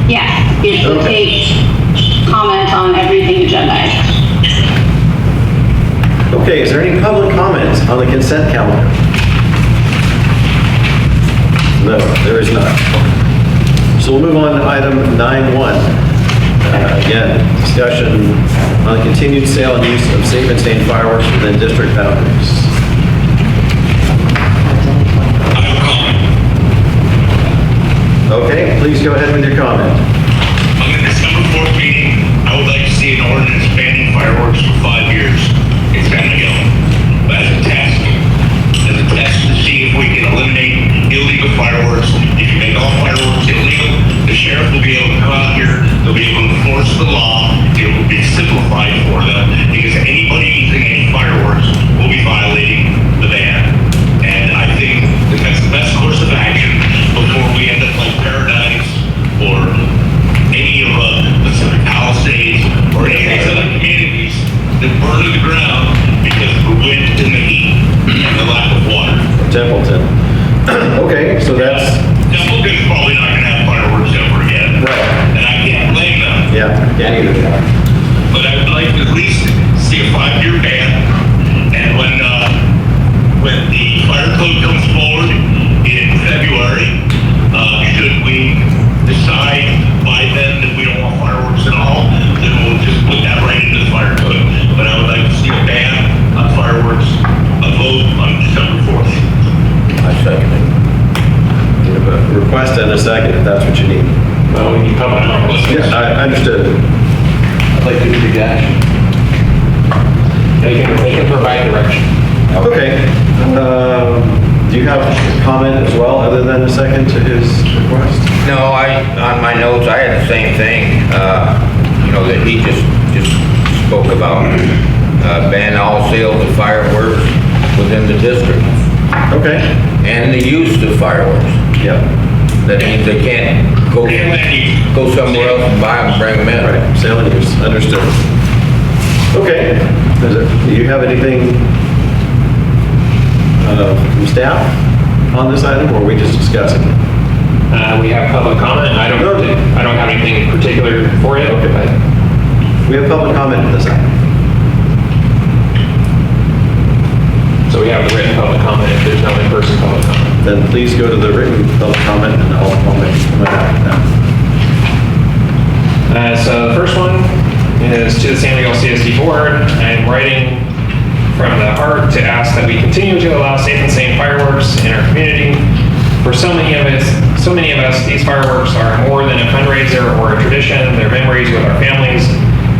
Yeah, it will take comment on everything agendized. Okay, is there any public comments on the consent calendar? No, there is not. So we'll move on to item 9.1. Again, discussion on the continued sale and use of safe and sane fireworks within district boundaries. Okay, please go ahead with your comment. On the December 4th meeting, I would like to see an ordinance banning fireworks for 5 years in San Miguel as a test to see if we can eliminate illegal fireworks. If you make all fireworks illegal, the sheriff will be able to come out here, they'll be able to enforce the law, it will be simplified for them, because anybody using any fireworks will be violating the ban. And I think that that's the best course of action before we end up like Paradise or any of Pacific Palisades or any of these other communities that burn to the ground because of the wind and the heat and the lack of water. Templeton. Okay, so that's... Templeton's probably not going to have fireworks ever again. Right. And I can't blame them. Yeah, can't either. But I would like to at least see a 5-year ban. And when the fire code comes forward in February, should we decide by then that we don't want fireworks at all, then we'll just put that right into the fire code. But I would like to see a ban on fireworks, a vote on December 4th. I second it. We have a request and a second, if that's what you need. Well, we need public comments. Yeah, I understood. I'd like to do the dash. They can provide direction. Okay. Do you have a comment as well, other than a second to his request? No, on my notes, I had the same thing, that he just spoke about. Ban all sales of fireworks within the district. Okay. And the use of fireworks. Yeah. That means they can't go somewhere else and buy them and bring them in. Right, sale and use, understood. Okay. Do you have anything from staff on this item, or are we just discussing it? We have public comment. I don't have anything particular for it. Okay. But We have public comment on this item. so we have the written public comment if there's no in-person public comment. Then please go to the written public comment, and I'll make a comment after that. So the first one is to the San Miguel C.S.D. board. I'm writing from the heart to ask that we continue to allow safe and sane fireworks in our community. For so many of us, these fireworks are more than a fundraiser or a tradition. They're memories with our families,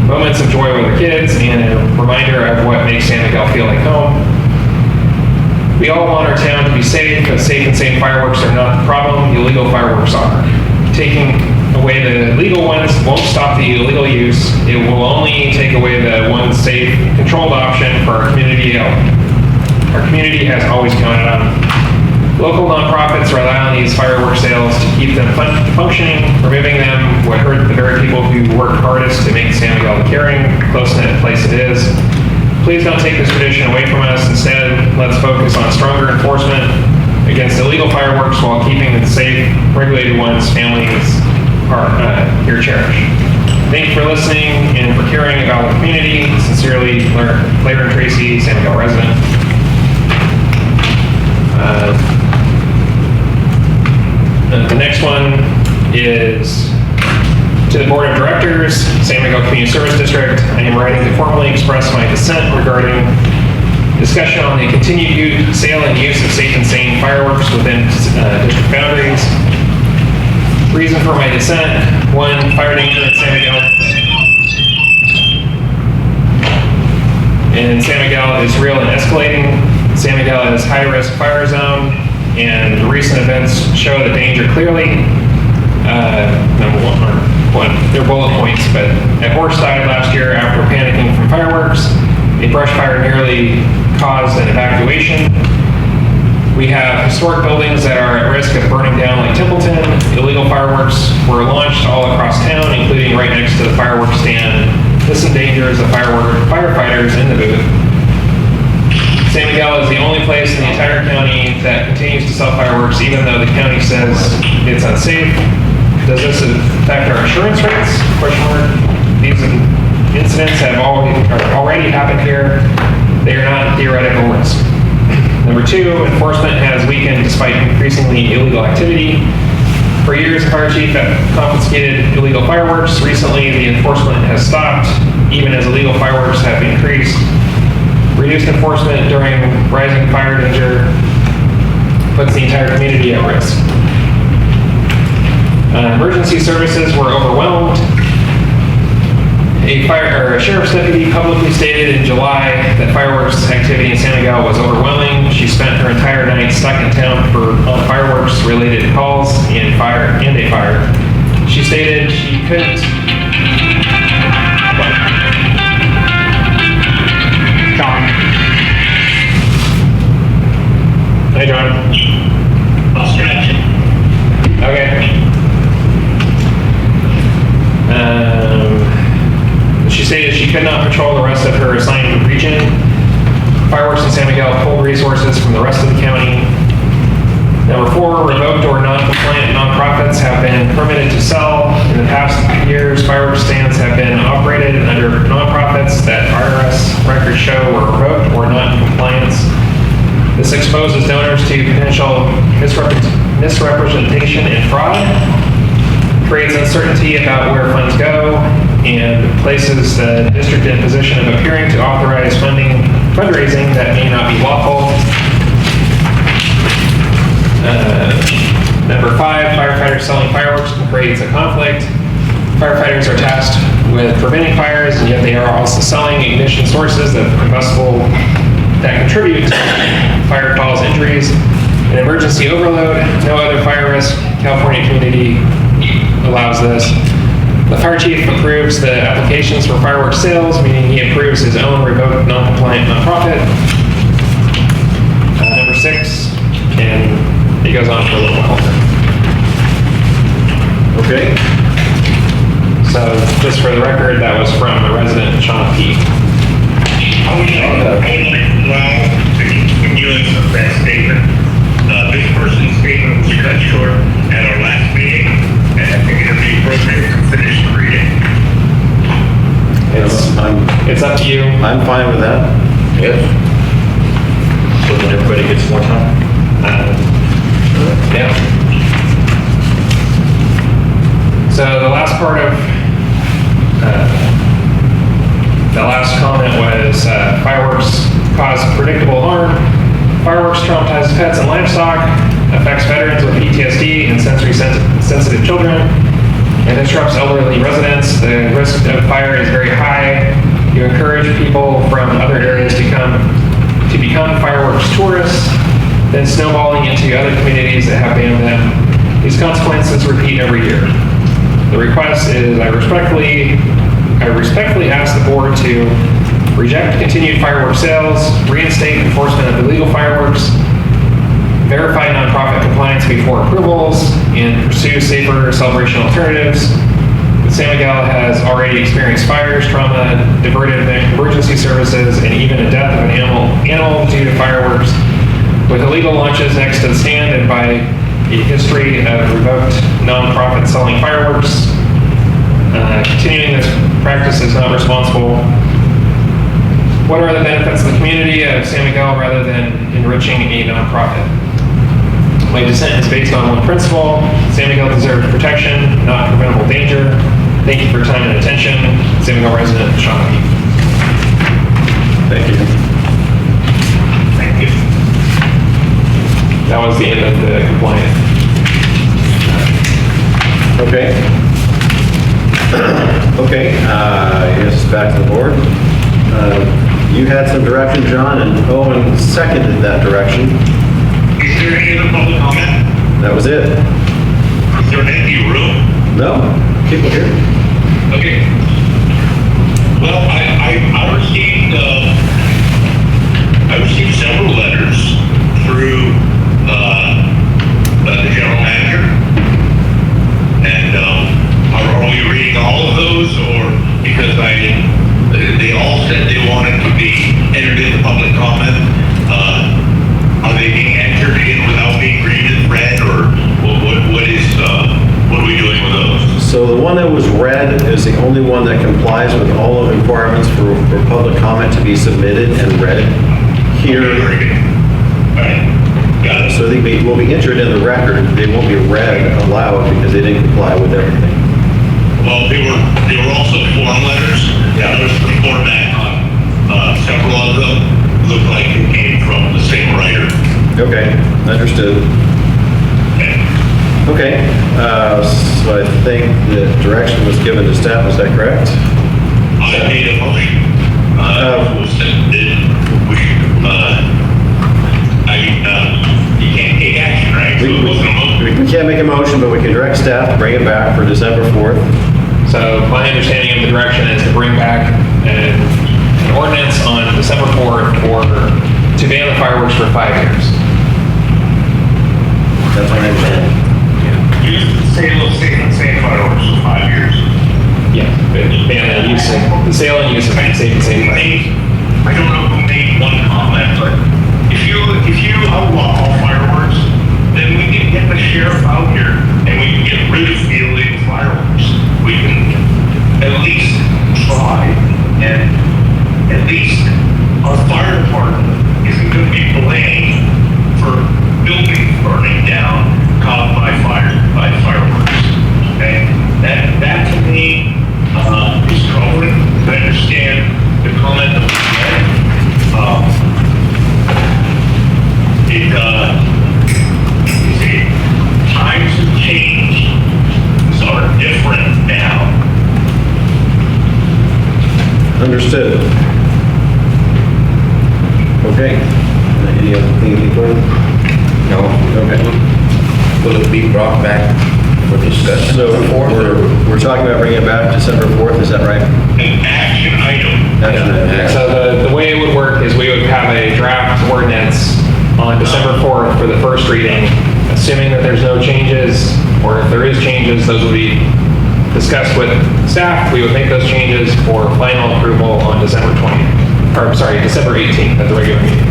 moments of joy with our kids, and a reminder of what makes San Miguel feel like home. We all want our town to be safe, but safe and sane fireworks are not the problem. Illegal fireworks are. Taking away the legal ones won't stop the illegal use. It will only take away the one safe, controlled option for our community. Our community has always counted on local nonprofits rely on these fireworks sales to keep them functioning. Removing them would hurt the very people who work hardest to make San Miguel the caring, close-knit place it is. Please don't take this tradition away from us. Instead, let's focus on stronger enforcement against illegal fireworks while keeping the safe, regulated ones families are here cherished. Thank you for listening and for caring about the community. Sincerely, Claire and Tracy, San Miguel resident. The next one is to the Board of Directors, San Miguel Community Service District. I am writing to formally express my dissent regarding discussion on the continued sale and use of safe and sane fireworks within district boundaries. Reason for my dissent: 1, fire danger in San Miguel. And San Miguel is real and escalating. San Miguel is high-risk fire zone, and the recent events show the danger clearly. Number one, they're bullet points, but a horse died last year after panicking from fireworks. A brush fire nearly caused an evacuation. We have historic buildings that are at risk of burning down like Templeton. Illegal fireworks were launched all across town, including right next to the fireworks stand. This endangers the firefighters in the booth. San Miguel is the only place in the entire county that continues to sell fireworks, even though the county says it's unsafe. Does this affect our insurance rates? Question mark. These incidents have already happened here. They are not theoretical risk. Number two, enforcement has weakened despite increasingly illegal activity. For years, the fire chief confiscated illegal fireworks. Recently, the enforcement has stopped, even as illegal fireworks have increased. Reduced enforcement during rising fire danger puts the entire community at risk. Emergency services were overwhelmed. A sheriff's deputy publicly stated in July that fireworks activity in San Miguel was overwhelming. She spent her entire night stuck in town on fireworks-related calls and a fire. She stated she couldn't. John. Hey, John. Lost connection. Okay. She stated she could not patrol the rest of her assigned region. Fireworks in San Miguel pulled resources from the rest of the county. Number four, revoked or non-compliant nonprofits have been permitted to sell. In the past years, fireworks stands have been operated under nonprofits that IRS records show were revoked or not in compliance. This exposes donors to potential misrepresentation and fraud, creates uncertainty about where funds go, and places the district in position of appearing to authorize fundraising that may not be lawful. Number five, firefighters selling fireworks creates a conflict. Firefighters are tasked with preventing fires, and yet they are also selling ignition sources that contribute to fire calls, injuries, and emergency overload. No other fire risk California community allows this. The fire chief approves the applications for fireworks sales, meaning he approves his own revoked non-compliant nonprofit. Number six, and it goes on for a little while. Okay. So just for the record, that was from the resident, Sean P. I would like to continue that statement. This person's statement was cut short at our last meeting, and I think it would be appropriate to finish the reading. It's up to you. I'm fine with that. Yes. So then everybody gets more time? Yeah. So the last part of the last comment was fireworks cause predictable harm. Fireworks traumatize pets and livestock, affects veterans with PTSD and sensory-sensitive children, and disrupts elderly residents. The risk of fire is very high. You encourage people from other areas to become fireworks tourists, then snowballing into other communities that have banned them. These consequences repeat every year. The request is I respectfully ask the board to reject continued fireworks sales, reinstate enforcement of illegal fireworks, verify nonprofit compliance before approvals, and pursue safer celebration alternatives. San Miguel has already experienced fires, trauma, diverted emergency services, and even a death of an animal due to fireworks. With illegal launches next to the stand and by a history of revoked nonprofit selling fireworks, continuing this practice is not responsible. What are the benefits of the community of San Miguel rather than enriching a nonprofit? My dissent is based on one principle: San Miguel deserves protection, not preventable danger. Thank you for your time and attention. San Miguel resident, Sean. Thank you. Thank you. That was the end of the complaint. Okay. Okay, yes, back to the board. You had some direction, John, and Owen seconded that direction. Is there any other public comment? That was it. Is there an empty room? No, people here. Okay. Well, I received several letters through the general manager, and are we reading all of those, or because they all said they wanted to be entered into public comment? Are they being entered in without being read, or what are we doing with those? one that was read is the only one that complies with all of the requirements for public comment to be submitted and read here. Very good. All right, got it. So they will be entered in the record. They won't be read aloud because they didn't comply with everything. Well, they were also form letters. Yeah. There's the format on several of them. Looked like it came from the same writer. Okay, understood. Okay, so I think the direction was given to staff, is that correct? I made a motion. You can't take action, right? So it wasn't a motion. We can't make a motion, but we can direct staff to bring it back for December 4th. So my understanding of the direction is to bring back an ordinance on December 4th to ban the fireworks for 5 years. That's my understanding. Use the sale of same fireworks for 5 years. Yeah, ban the sale and use of safe and sane fireworks. I don't know who made one comment, but if you outlaw all fireworks, then we can get the sheriff out here and we can get rid of illegal fireworks. We can at least try, and at least our fire department isn't going to be blamed for buildings burning down caused by fireworks. Okay, that to me is troubling. I understand the comment that we had. Times have changed, so are different now. Understood. Okay. Anything further? No. Okay. Will it be brought back for discussion? So we're talking about bringing it back December 4th, is that right? An action item. Action item. So the way it would work is we would have a draft ordinance on December 4th for the first reading, assuming that there's no changes, or if there is changes, those will be discussed with staff. We would make those changes for final approval on December 20th, or sorry, December 18th at the regular meeting.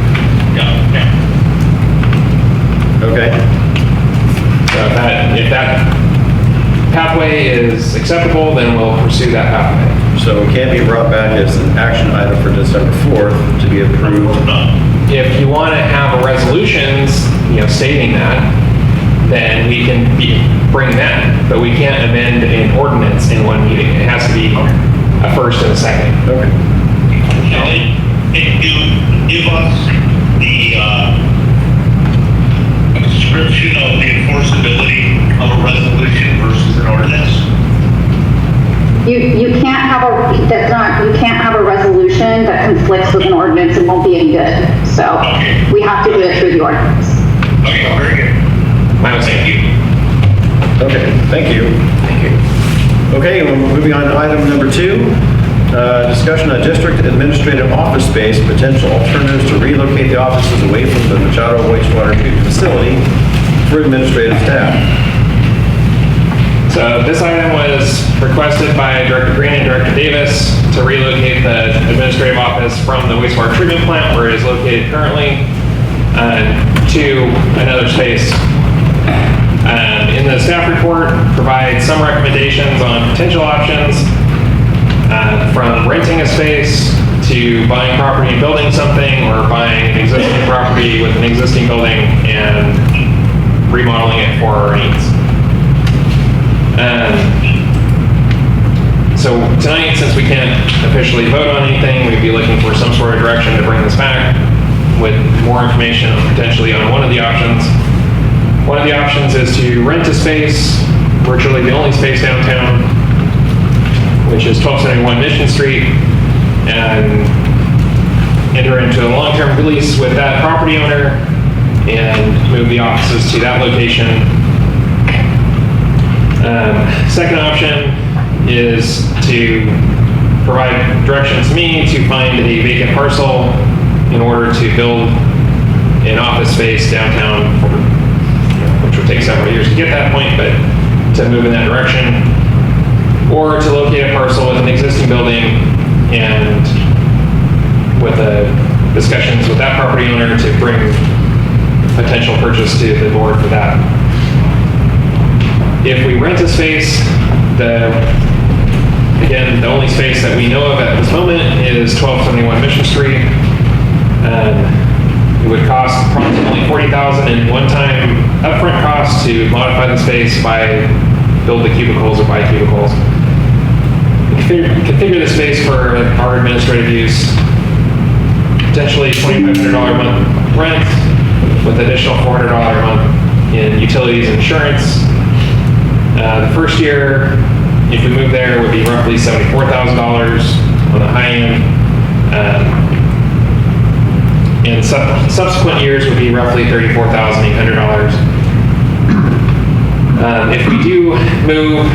Yeah. Okay. So if that pathway is acceptable, then we'll pursue that pathway. So it can't be brought back as an action item for December 4th to be approved. If you want to have a resolution, stating that, then we can bring that, but we can't amend an ordinance in one meeting. It has to be a first and a second. Okay. And give us the description of the enforceability of a resolution versus an ordinance. You can't have a resolution that conflicts with an ordinance and won't be any good. So we have to do it through the ordinance. Okay, very good. Thank you. Okay, thank you. Thank you. Okay, well, moving on to item number 2, discussion on district administrative office space, potential alternatives to relocate the offices away from the Machado wastewater treatment facility for administrative staff. So this item was requested by Director Green and Director Davis to relocate the administrative office from the wastewater treatment plant where it is located currently to another space. In the staff report, provide some recommendations on potential options from renting a space to buying property and building something, or buying an existing property with an existing building and remodeling it for our needs. So tonight, since we can't officially vote on anything, we'd be looking for some sort of direction to bring this back with more information potentially on one of the options. One of the options is to rent a space, virtually the only space downtown, which is 1271 Mission Street, and enter into a long-term lease with that property owner and move the offices to that location. Second option is to provide directions to me to find a vacant parcel in order to build an office space downtown, which would take several years to get that point, but to move in that direction. Or to locate a parcel with an existing building and with discussions with that property owner to bring potential purchase to the board for that. If we rent a space, Again, the only space that we know of at this moment is 1271 Mission Street. It would cost approximately $40,000 in one-time upfront cost to modify the space by build the cubicles or buy cubicles. Configure the space for our administrative use. Potentially $2,500 a month rent with additional $400 a month in utilities and insurance. The first year, if we move there, would be roughly $74,000 on the high end. And subsequent years would be roughly $34,800. If we do move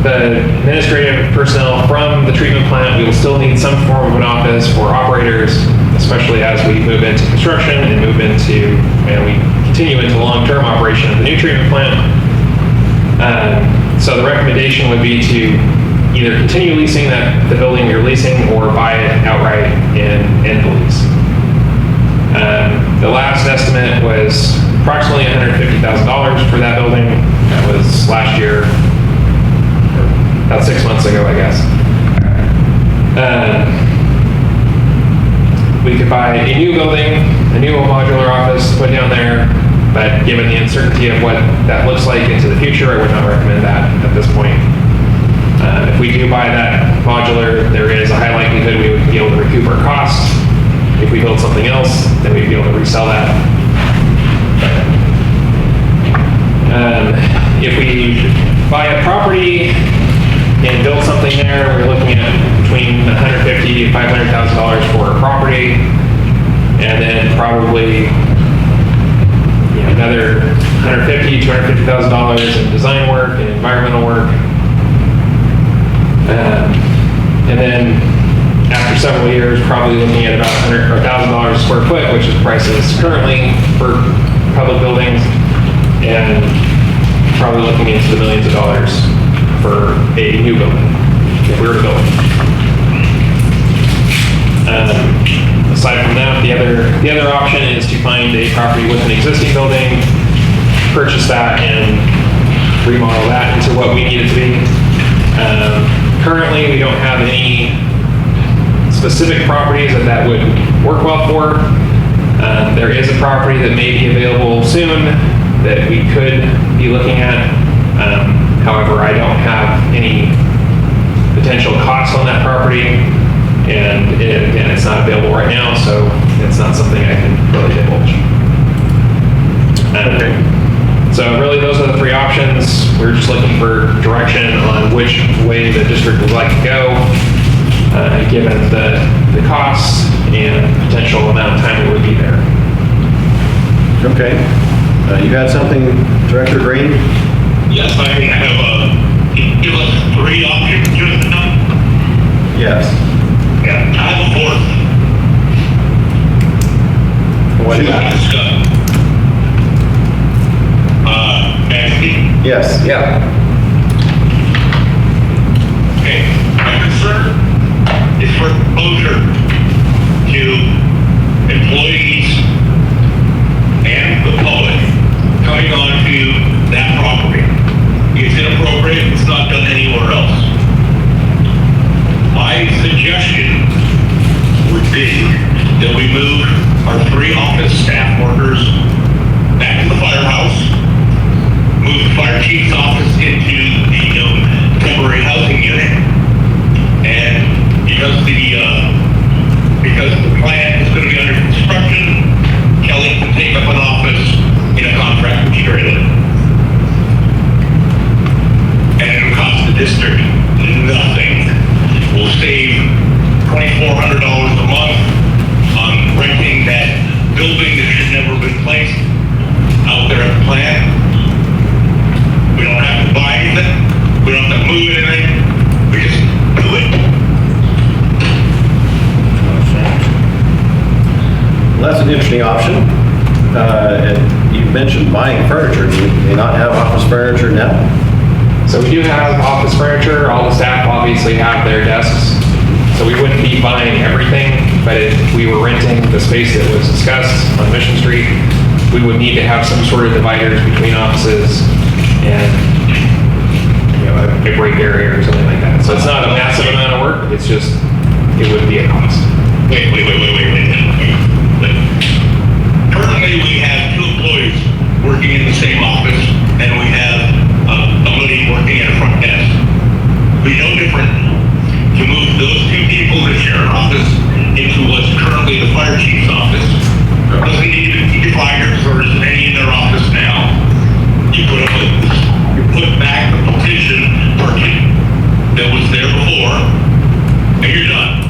the administrative personnel from the treatment plant, we will still need some form of an office for operators, especially as we move into construction and we continue into long-term operation of the new treatment plant. So the recommendation would be to either continue leasing the building you're leasing or buy it outright and end the lease. The last estimate was approximately $150,000 for that building. That was last year, or about 6 months ago, I guess. We could buy a new building, a new modular office to put down there, but given the uncertainty of what that looks like into the future, I would not recommend that at this point. If we do buy that modular, there is a high likelihood we would be able to recoup our costs. If we build something else, then we'd be able to resell that. If we buy a property and build something there, we're looking at between $150,000 to $500,000 for a property, and then probably another $150,000 to $250,000 in design work and environmental work. And then after several years, probably looking at about $100,000 a square foot, which is prices currently for public buildings, and probably looking into the millions of dollars for a new building, if we were to build it. Aside from that, the other option is to find a property with an existing building, purchase that, and remodel that into what we need it to be. Currently, we don't have any specific properties that would work well for. There is a property that may be available soon that we could be looking at. However, I don't have any potential costs on that property, and again, it's not available right now, so it's not something I can really divulge. Okay. So really, those are the three options. We're just looking for direction on which way the district would like to go, given the costs and potential amount of time it would be there. Okay. You had something, Director Green? Yes, I have give us three options just enough. Yes. Yeah, I have a fourth. What is Should that? we discuss? Nancy? Yes. Yeah. Okay, my concern is for exposure to employees and the public coming onto that property. It's inappropriate, it's not done anywhere else. My suggestion would be that we move our 3 office staff workers back to the firehouse, move the fire chief's office into the temporary housing unit, and because the plant is going to be under construction, Kelly can take up an office in a contractor's trailer. And it'll cost the district nothing. We'll save $2,400 a month on renting that building that should never have been placed out there at the plant. We don't have to buy anything. We don't have to move anything. We just do it. Well, that's an interesting option. And you mentioned buying furniture. Do you not have office furniture now? So we do have office furniture. All the staff obviously have their desks. So we wouldn't be buying everything, but if we were renting the space that was discussed on Mission Street, we would need to have some sort of dividers between offices and a break area or something like that. So it's not a massive amount of work, it's just, it would be a cost. Wait. Currently, we have 2 employees working in the same office, and we have somebody working at a front desk. It'd be no different to move those 2 people that share an office into what's currently the fire chief's office. Doesn't need to be dividers or as many in their office now. You put back the partition parking that was there before, and you're done.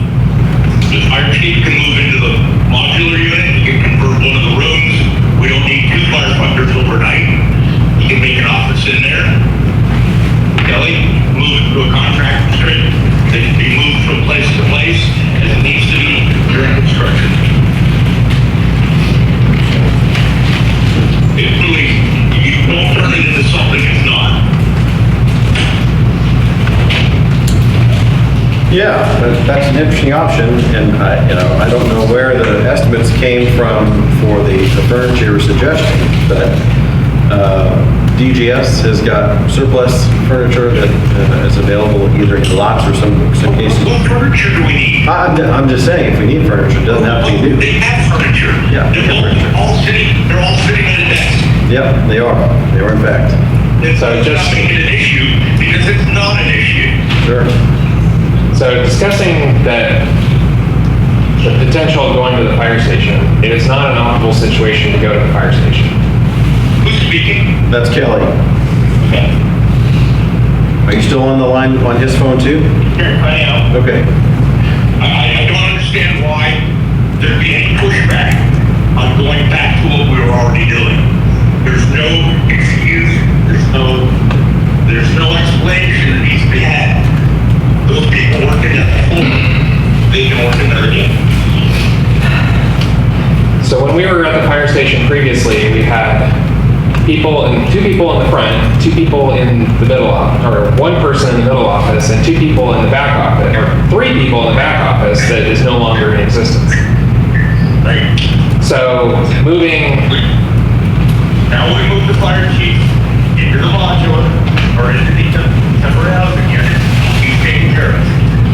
The fire chief can move into the modular unit, he can convert one of the rooms. We don't need 2 firefighters overnight. He can make an office in there. Kelly, move it to a contract street. They can be moved from place to place as it needs to be during construction. It really, you don't turn it into something it's not. Yeah, that's an interesting option, and I don't know where the estimates came from for the furniture you were suggesting, but DGS has got surplus furniture that is available either in lots or some cases. What furniture do we need? I'm just saying, if we need furniture, it doesn't have to be new. They have furniture. Yeah. They're all sitting at a desk. Yep, they are. They are in fact. It's So not just- making it an issue because it's not an issue. Sure. So discussing the potential of going to the fire station, it is not an optimal situation to go to the fire station. Who's speaking? That's Kelly. Okay. Are you still on the line on his phone too? Here, I am. Okay. I don't understand why there'd be any pushback on going back to what we were already doing. There's no excuse, there's no explanation that needs to be had. Those people working at the floor, they've been working there again. So when we were at the fire station previously, we had 2 people in the front, 2 people in the middle office, or 1 person in the middle office, and 2 people in the back office, or 3 people in the back office that is no longer in existence. Right? So moving, Now we move the fire chief into the modular or into the temporary housing unit. He's taken care of.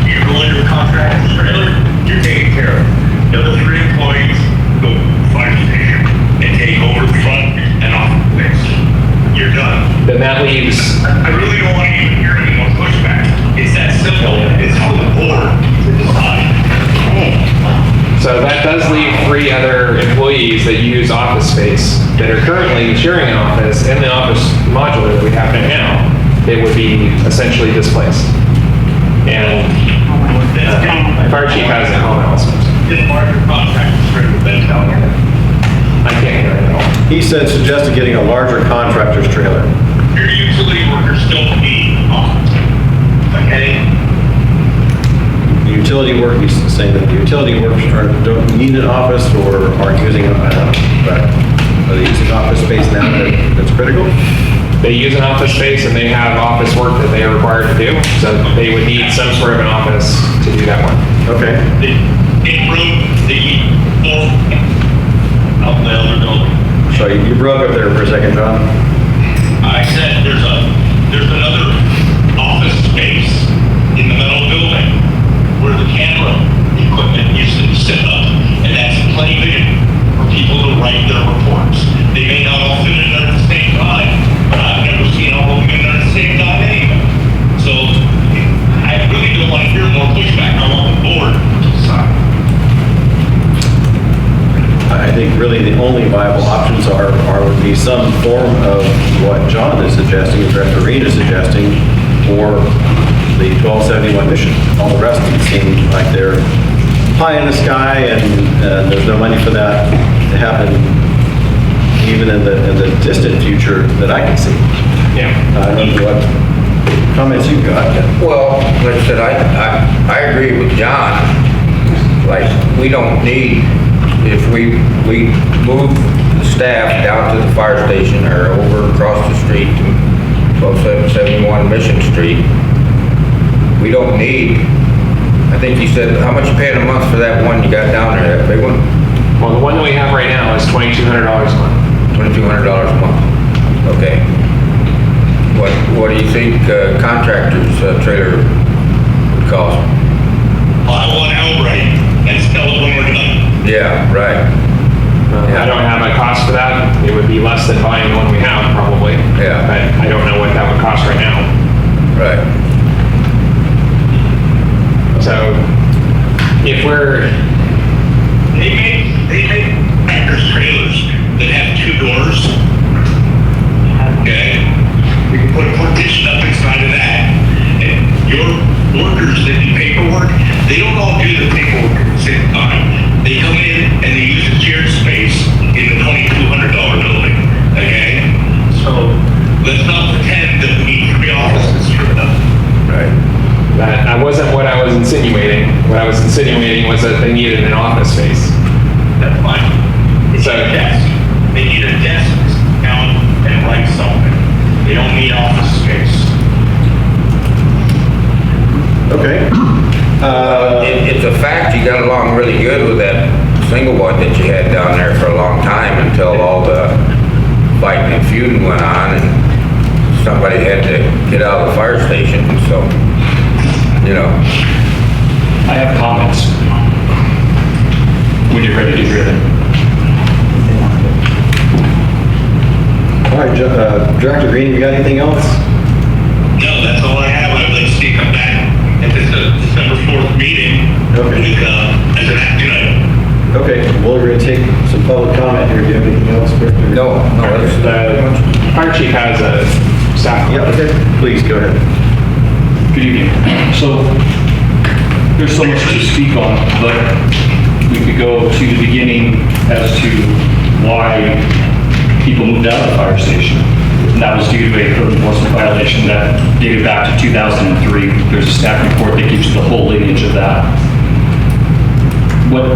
You go into a contract trailer, you're taken care of. The other 3 employees go to the fire station and take over the front and off the place. You're done. then that leaves, I really don't want to even hear any more pushback. It's that simple. It's for the board to decide. so that does leave 3 other employees that use office space that are currently sharing an office in the office modular that we have now. They would be essentially displaced. And my fire chief has a home also. This larger contract is for the bed down here. I can't hear it at all. He suggested getting a larger contractor's trailer. Your utility workers don't need office. Okay? The utility work, he's saying that the utility workers don't need an office or aren't using it, but are they using office space now that's critical? They use an office space and they have office work that they are required to do, so they would need some sort of an office to do that work. Okay. In room, out in the other building. So you broke up there for a second, John. I said there's another office space in the metal building where the camera equipment used to sit up, and that's plenty big for people to write their reports. They may not all fit in there at the same time, but I've never seen all of them in there at the same time anyway. So I really don't want to hear more pushback. I want the board to decide. I think really the only viable options would be some form of what John is suggesting, and Director Reed is suggesting, or the 1271 mission. All the rest of them seem like they're pie in the sky, and there's no money for that to happen even in the distant future that I can see. Yeah. I don't know what comments you've got. Well, like I said, I agree with John. Like, we don't need, if we move the staff down to the fire station or over across the street to 1271 Mission Street, we don't need, I think you said, how much you paying a month for that one you got down there, that big one? Well, the one that we have right now is $2,200 a month. $2,200 a month. Okay. What do you think contractor's trailer would cost? I want outright, and sell it when we're done. Yeah, right. I don't have a cost for that. It would be less than buying the one we have, probably. Yeah. But I don't know what that would cost right now. Right. So if we're, They make tractors trailers that have 2 doors. Okay? You can put a partition up inside of that. And your workers that do paperwork, they don't all do the paperwork at the same time. They come in and they use the shared space in the $2,200 building. Okay? So let's not pretend that we need 3 offices for them. Right. that wasn't what I was insinuating. What I was insinuating was that they needed an office space. That's fine. It's So- a desk. They need a desk, down, and write something. They don't need office space. Okay. It's a fact you got along really good with that single one that you had down there for a long time until all the fighting and feuding went on and somebody had to get out of the fire station, so, you know. I have comments. When you're ready to hear them. All right, Director Green, you got anything else? No, that's all I have. I'd like to see you come back at this December 4th meeting. Okay. With, as an action item. Okay, well, we're going to take some public comment here. Do you have anything else, Director? No, it's, The fire chief has a staff. Yeah, okay, please, go ahead. Good evening. So, there's so much to speak on, but we could go to the beginning as to why people moved out of the fire station. And that was due to a code enforcement violation that dated back to 2003. There's a staff report that gives you the whole lineage of that. What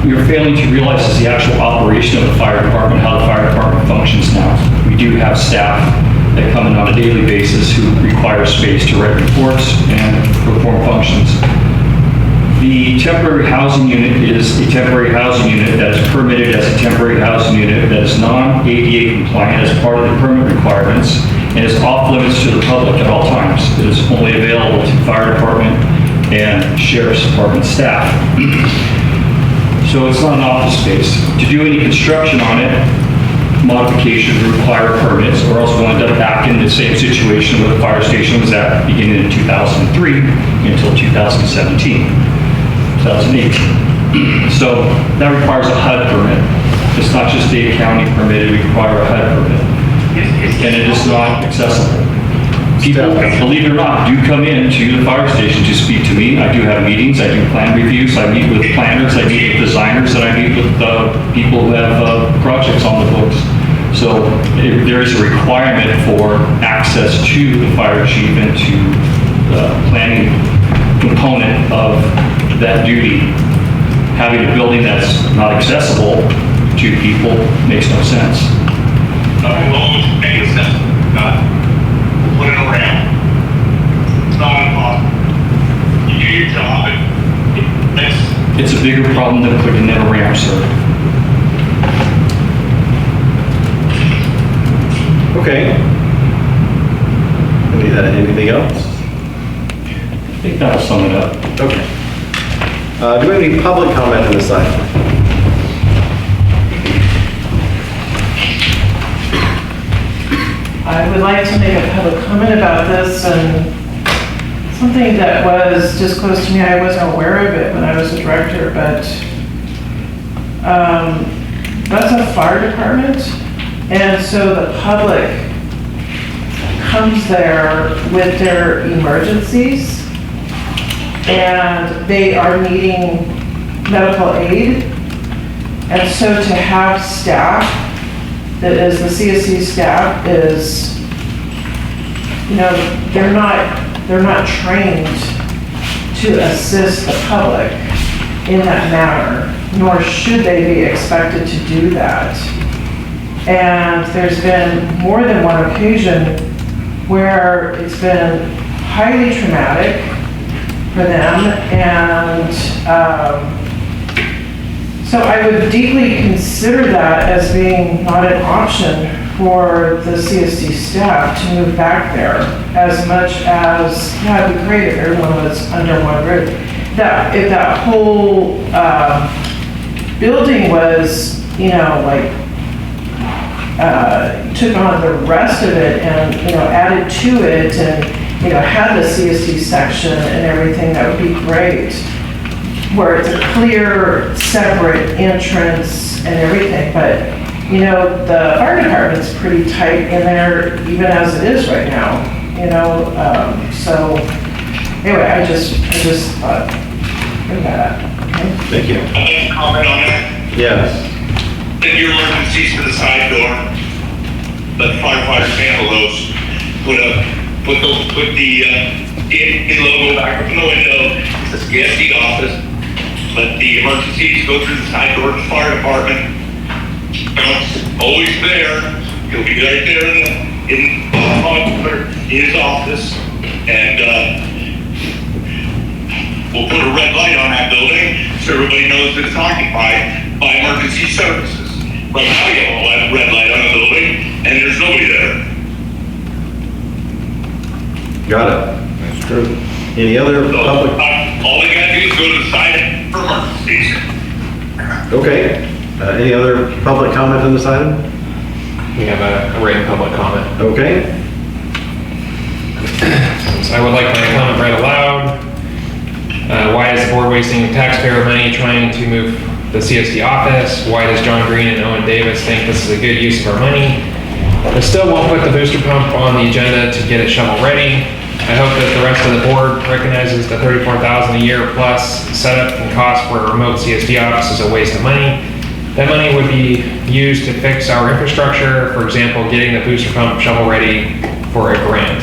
you're failing to realize is the actual operation of the fire department, how the fire department functions now. We do have staff that come in on a daily basis who require space to write reports and perform functions. The temporary housing unit is a temporary housing unit that is permitted as a temporary housing unit that is non-ADA compliant as part of the permit requirements and is off limits to the public at all times. It is only available to fire department and sheriff's department staff. So it's not an office space. To do any construction on it, modification would require permits, or else we'll end up back in the same situation where the fire station was at beginning in 2003 until 2017, 2018. So that requires a HUD permit. It's not just Dade County permit, it requires a HUD permit. And it is not accessible. People, believe it or not, do come in to the fire station to speak to me. I do have meetings, I do plan reviews, I meet with planners, I meet with designers, and I meet with people who have projects on the books. So there is a requirement for access to the fire chief and to the planning component of that duty. Having a building that's not accessible to people makes no sense. Nothing wrong with paying assessment. Put it around. It's not impossible. You do your job and It's a bigger problem than putting in a ramp, sir. Okay. Anything else? I think that'll sum it up. Okay. Do we have any public comment on this item? I would like to make a public comment about this, and something that was disclosed to me, I wasn't aware of it when I was a director, but that's a fire department, and so the public comes there with their emergencies, and they are needing medical aid, and so to have staff that is the C.S.D. staff is, you know, they're not trained to assist the public in that manner, nor should they be expected to do that. And there's been more than one occasion where it's been highly traumatic for them, and so I would deeply consider that as being not an option for the CSD staff to move back there as much as, yeah, it'd be great if everyone was under one roof. That, if that whole, building was, you know, like, took on the rest of it and, you know, added to it and, you know, had the CSD section and everything, that would be great. Where it's a clear, separate entrance and everything, but, you know, the fire department's pretty tight in there, even as it is right now, you know, so, anyway, I just thought, bring that up, okay? Thank you. I'd like to comment on that. Yes. Send your emergencies to the side door. Let firefighters handle those. Put the logo back up in the window. It's a C.S.D. office. Let the emergencies go through the side door of the fire department. It's always there. He'll be right there in his office. And we'll put a red light on that building so everybody knows that it's occupied by emergency services. Right now you have a red light on the building and there's nobody there. Got it. That's true. Any other So public? all they gotta do is go to the side for emergencies. Okay. Any other public comment on this item? We have a written public comment. Okay. So I would like my comment read aloud. Why is the board wasting taxpayer money trying to move the CSD office? Why does John Green and Owen Davis think this is a good use of our money? They still won't put the booster pump on the agenda to get it shovel ready. I hope that the rest of the board recognizes the $34,000 a year plus setup and cost for a remote CSD office is a waste of money. That money would be used to fix our infrastructure, for example, getting the booster pump shovel ready for a grant.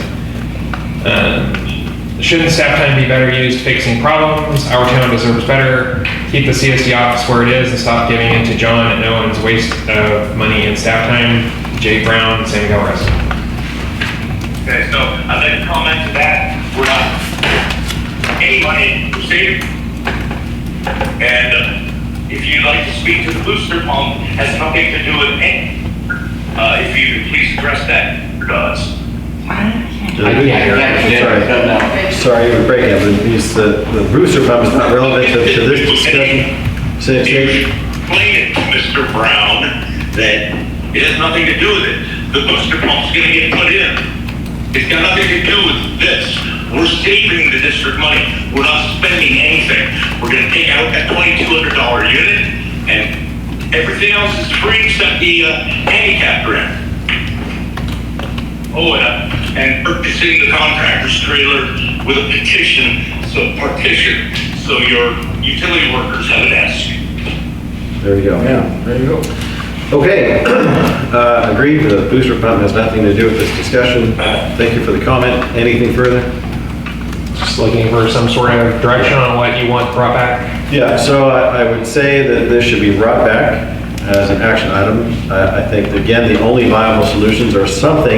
Shouldn't staff time be better used fixing problems? Our town deserves better. Keep the CSD office where it is and stop giving in to John and Owen's waste of money and staff time. Jay Brown, San Miguel resident. Okay, so I'd like to comment to that. We're not any money received. And if you'd like to speak to the booster pump, has nothing to do with it. If you could please address that for us. Sorry, you were breaking up. The booster pump is not relevant to this discussion. Explain it to Mr. Brown that it has nothing to do with it. The booster pump's gonna get put in. It's got nothing to do with this. We're saving the district money. We're not spending anything. We're gonna take out that $2,200 unit and everything else is free except the handicap grant. Oh, and purchasing the contractor's trailer with a partition, so your utility workers have a desk. There you go. Yeah, there you go. Okay. Agreed. The booster pump has nothing to do with this discussion. Thank you for the comment. Anything further? Just looking for some sort of direction on what you want brought back. Yeah, so I would say that this should be brought back as an action item. I think, again, the only viable solutions are something